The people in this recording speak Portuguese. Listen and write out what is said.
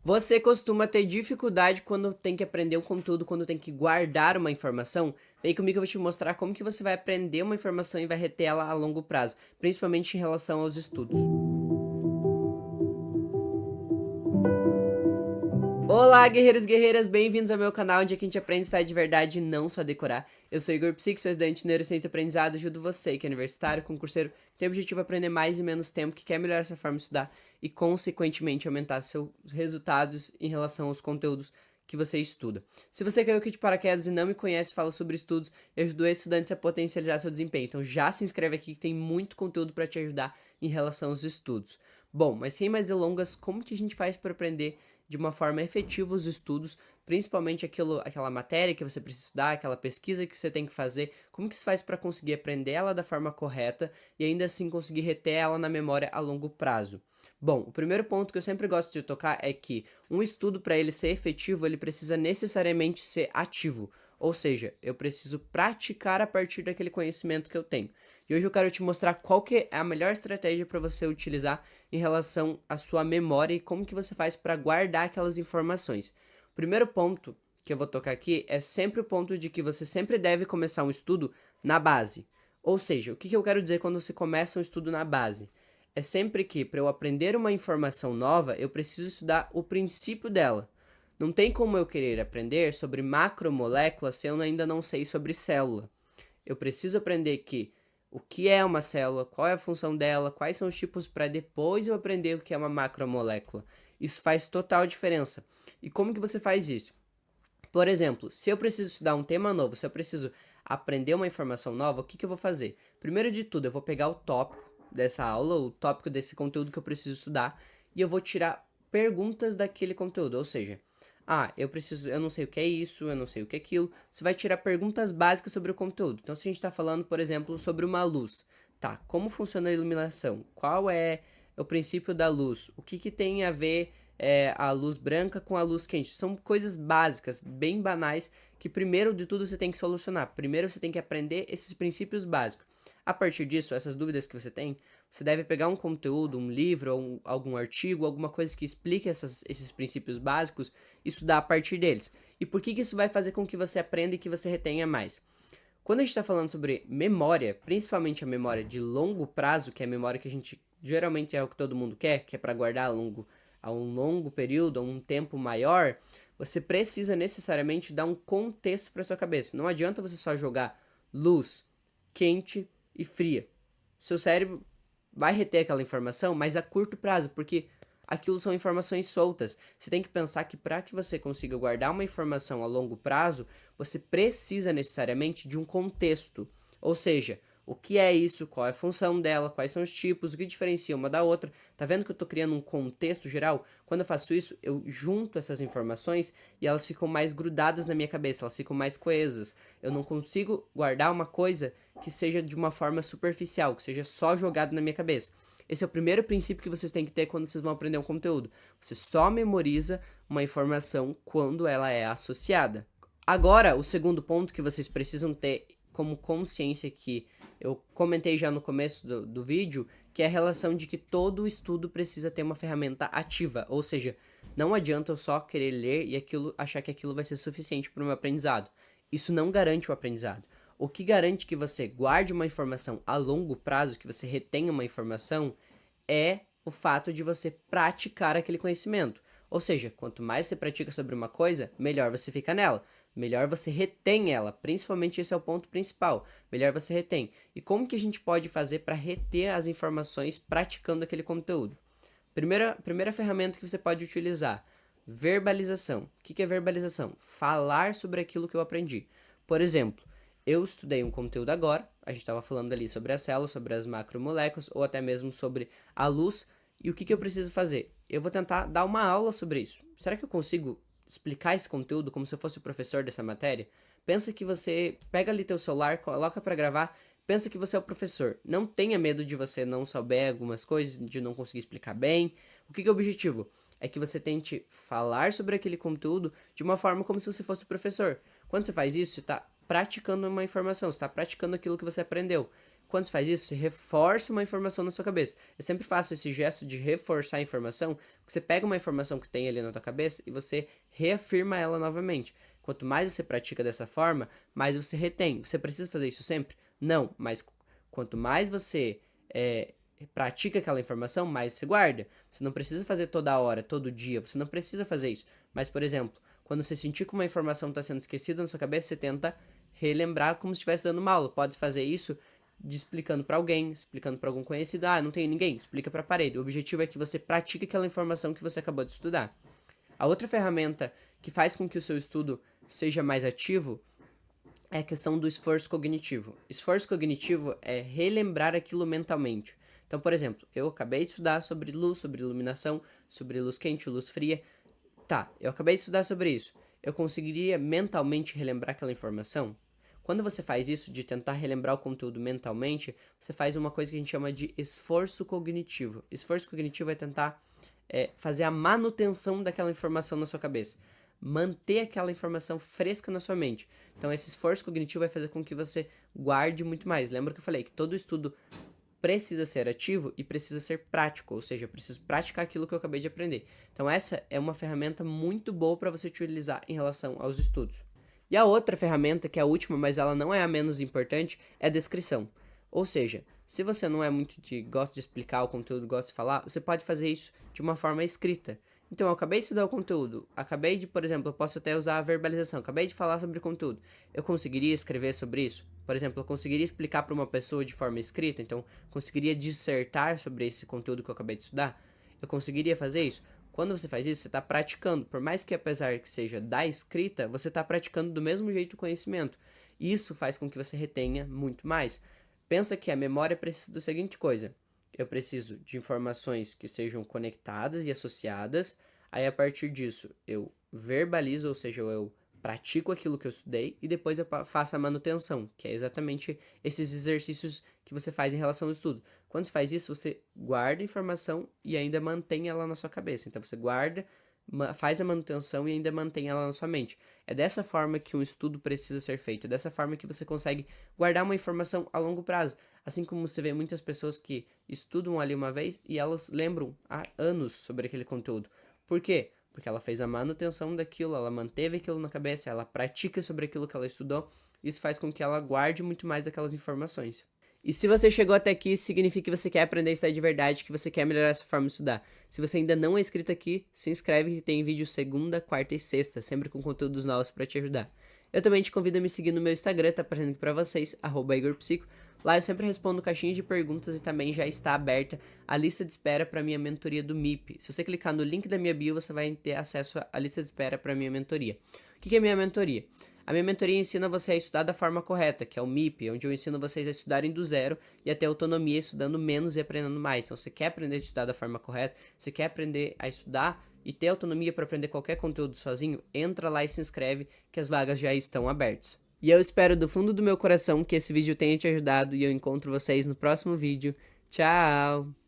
Você costuma ter dificuldade quando tem que aprender um conteúdo, quando tem que guardar uma informação? Vem comigo que eu vou te mostrar como que você vai aprender uma informação e vai reter ela a longo prazo, principalmente em relação aos estudos. Olá, guerreiros e guerreiras, bem-vindos ao meu canal, onde aqui a gente aprende a estudar de verdade e não só decorar. Eu sou Igor Psique, sou estudante de Neurociência e Aprendizado, ajudo você, que é universitário, concurseiro, que tem o objetivo de aprender mais e menos tempo, que quer melhorar sua forma de estudar e, consequentemente, aumentar seus resultados em relação aos conteúdos que você estuda. Se você caiu aqui de paraquedas e não me conhece, falo sobre estudos, eu ajudo estudantes a potencializar seu desempenho. Então já se inscreve aqui que tem muito conteúdo para te ajudar em relação aos estudos. Bom, mas sem mais delongas, como que a gente faz para aprender de uma forma efetiva os estudos, principalmente aquela matéria que você precisa estudar, aquela pesquisa que você tem que fazer, como que se faz para conseguir aprender ela da forma correta e ainda assim conseguir reter ela na memória a longo prazo? Bom, o primeiro ponto que eu sempre gosto de tocar é que um estudo, para ele ser efetivo, ele precisa necessariamente ser ativo, ou seja, eu preciso praticar a partir daquele conhecimento que eu tenho. E hoje eu quero te mostrar qual que é a melhor estratégia para você utilizar em relação à sua memória e como que você faz para guardar aquelas informações. O primeiro ponto que eu vou tocar aqui é sempre o ponto de que você sempre deve começar um estudo na base. Ou seja, o que eu quero dizer quando você começa um estudo na base? É sempre que, para eu aprender uma informação nova, eu preciso estudar o princípio dela. Não tem como eu querer aprender sobre macromoléculas se eu ainda não sei sobre célula. Eu preciso aprender o que é uma célula, qual é a função dela, quais são os tipos, para depois eu aprender o que é uma macromolécula. Isso faz total diferença. E como que você faz isso? Por exemplo, se eu preciso estudar um tema novo, se eu preciso aprender uma informação nova, o que eu vou fazer? Primeiro de tudo, eu vou pegar o tópico dessa aula, o tópico desse conteúdo que eu preciso estudar, e eu vou tirar perguntas daquele conteúdo, ou seja, eu não sei o que é isso, eu não sei o que é aquilo. Você vai tirar perguntas básicas sobre o conteúdo. Então, se a gente está falando, por exemplo, sobre uma luz, tá? Como funciona a iluminação? Qual é o princípio da luz? O que tem a ver a luz branca com a luz quente? São coisas básicas, bem banais, que primeiro de tudo você tem que solucionar. Primeiro você tem que aprender esses princípios básicos. A partir disso, essas dúvidas que você tem, você deve pegar um conteúdo, um livro, ou algum artigo, alguma coisa que explique esses princípios básicos e estudar a partir deles. E por que isso vai fazer com que você aprenda e que você retenha mais? Quando a gente está falando sobre memória, principalmente a memória de longo prazo, que é a memória que a gente geralmente é o que todo mundo quer, que é para guardar a um longo período, a um tempo maior, você precisa necessariamente dar um contexto para sua cabeça. Não adianta você só jogar luz, quente e fria. Seu cérebro vai reter aquela informação, mas a curto prazo, porque aquilo são informações soltas. Você tem que pensar que para que você consiga guardar uma informação a longo prazo, você precisa necessariamente de um contexto. Ou seja, o que é isso, qual é a função dela, quais são os tipos, o que diferencia uma da outra. Tá vendo que eu estou criando um contexto geral? Quando eu faço isso, eu junto essas informações e elas ficam mais grudadas na minha cabeça, elas ficam mais coesas. Eu não consigo guardar uma coisa que seja de uma forma superficial, que seja só jogado na minha cabeça. Esse é o primeiro princípio que vocês têm que ter quando vocês vão aprender um conteúdo. Você só memoriza uma informação quando ela é associada. Agora, o segundo ponto que vocês precisam ter como consciência, que eu comentei já no começo do vídeo, que é a relação de que todo estudo precisa ter uma ferramenta ativa, ou seja, não adianta eu só querer ler e achar que aquilo vai ser suficiente para o meu aprendizado. Isso não garante o aprendizado. O que garante que você guarde uma informação a longo prazo, que você retenha uma informação, é o fato de você praticar aquele conhecimento. Ou seja, quanto mais você pratica sobre uma coisa, melhor você fica nela. Melhor você retém ela. Principalmente esse é o ponto principal. Melhor você retém. E como que a gente pode fazer para reter as informações praticando aquele conteúdo? Primeira ferramenta que você pode utilizar: verbalização. O que é verbalização? Falar sobre aquilo que eu aprendi. Por exemplo, eu estudei um conteúdo agora, a gente estava falando ali sobre as células, sobre as macromoléculas, ou até mesmo sobre a luz, e o que eu preciso fazer? Eu vou tentar dar uma aula sobre isso. Será que eu consigo explicar esse conteúdo como se eu fosse o professor dessa matéria? Pensa que você pega ali teu celular, coloca para gravar, pensa que você é o professor. Não tenha medo de você não saber algumas coisas, de não conseguir explicar bem. O que é o objetivo? É que você tente falar sobre aquele conteúdo de uma forma como se você fosse o professor. Quando você faz isso, você está praticando uma informação, você está praticando aquilo que você aprendeu. Quando você faz isso, você reforça uma informação na sua cabeça. Eu sempre faço esse gesto de reforçar a informação, porque você pega uma informação que tem ali na tua cabeça e você reafirma ela novamente. Quanto mais você pratica dessa forma, mais você retém. Você precisa fazer isso sempre? Não, mas quanto mais você pratica aquela informação, mais você guarda. Você não precisa fazer toda hora, todo dia, você não precisa fazer isso. Mas, por exemplo, quando você sentir que uma informação está sendo esquecida na sua cabeça, você tenta relembrar como se estivesse dando uma aula. Pode fazer isso explicando para alguém, explicando para algum conhecido. Ah, não tem ninguém, explica para a parede. O objetivo é que você pratique aquela informação que você acabou de estudar. A outra ferramenta que faz com que o seu estudo seja mais ativo é a questão do esforço cognitivo. Esforço cognitivo é relembrar aquilo mentalmente. Então, por exemplo, eu acabei de estudar sobre luz, sobre iluminação, sobre luz quente, luz fria. Tá, eu acabei de estudar sobre isso. Eu conseguiria mentalmente relembrar aquela informação? Quando você faz isso, de tentar relembrar o conteúdo mentalmente, você faz uma coisa que a gente chama de esforço cognitivo. Esforço cognitivo é tentar fazer a manutenção daquela informação na sua cabeça. Manter aquela informação fresca na sua mente. Então, esse esforço cognitivo vai fazer com que você guarde muito mais. Lembra que eu falei que todo estudo precisa ser ativo e precisa ser prático, ou seja, eu preciso praticar aquilo que eu acabei de aprender. Então essa é uma ferramenta muito boa para você utilizar em relação aos estudos. E a outra ferramenta, que é a última, mas ela não é a menos importante, é a descrição. Ou seja, se você não é muito gosta de explicar o conteúdo, gosta de falar, você pode fazer isso de uma forma escrita. Então, eu acabei de estudar o conteúdo, acabei de, por exemplo, eu posso até usar a verbalização, acabei de falar sobre o conteúdo. Eu conseguiria escrever sobre isso? Por exemplo, eu conseguiria explicar para uma pessoa de forma escrita, então conseguiria dissertar sobre esse conteúdo que eu acabei de estudar? Eu conseguiria fazer isso? Quando você faz isso, você está praticando. Por mais que apesar que seja da escrita, você está praticando do mesmo jeito o conhecimento. Isso faz com que você retenha muito mais. Pensa que a memória precisa da seguinte coisa. Eu preciso de informações que sejam conectadas e associadas. Aí, a partir disso, eu verbalizo, ou seja, eu pratico aquilo que eu estudei e depois eu faço a manutenção, que é exatamente esses exercícios que você faz em relação ao estudo. Quando você faz isso, você guarda a informação e ainda mantém ela na sua cabeça. Então, você guarda, faz a manutenção e ainda mantém ela na sua mente. É dessa forma que um estudo precisa ser feito. É dessa forma que você consegue guardar uma informação a longo prazo. Assim como você vê muitas pessoas que estudam ali uma vez e elas lembram há anos sobre aquele conteúdo. Por quê? Porque ela fez a manutenção daquilo, ela manteve aquilo na cabeça, ela pratica sobre aquilo que ela estudou. Isso faz com que ela guarde muito mais aquelas informações. E se você chegou até aqui, significa que você quer aprender a estudar de verdade, que você quer melhorar essa forma de estudar. Se você ainda não é inscrito aqui, se inscreve que tem vídeo segunda, quarta e sexta, sempre com conteúdos novos para te ajudar. Eu também te convido a me seguir no meu Instagram, tá aparecendo aqui pra vocês, @IgorPsico. Lá eu sempre respondo caixinhas de perguntas e também já está aberta a lista de espera para minha mentoria do MIP. Se você clicar no link da minha bio, você vai ter acesso à lista de espera para minha mentoria. O que é minha mentoria? A minha mentoria ensina você a estudar da forma correta, que é o MIP, onde eu ensino vocês a estudarem do zero e a ter autonomia estudando menos e aprendendo mais. Então, você quer aprender a estudar da forma correta, você quer aprender a estudar e ter autonomia para aprender qualquer conteúdo sozinho, entra lá e se inscreve, que as vagas já estão abertas. E eu espero do fundo do meu coração que esse vídeo tenha te ajudado e eu encontro vocês no próximo vídeo. Tchau!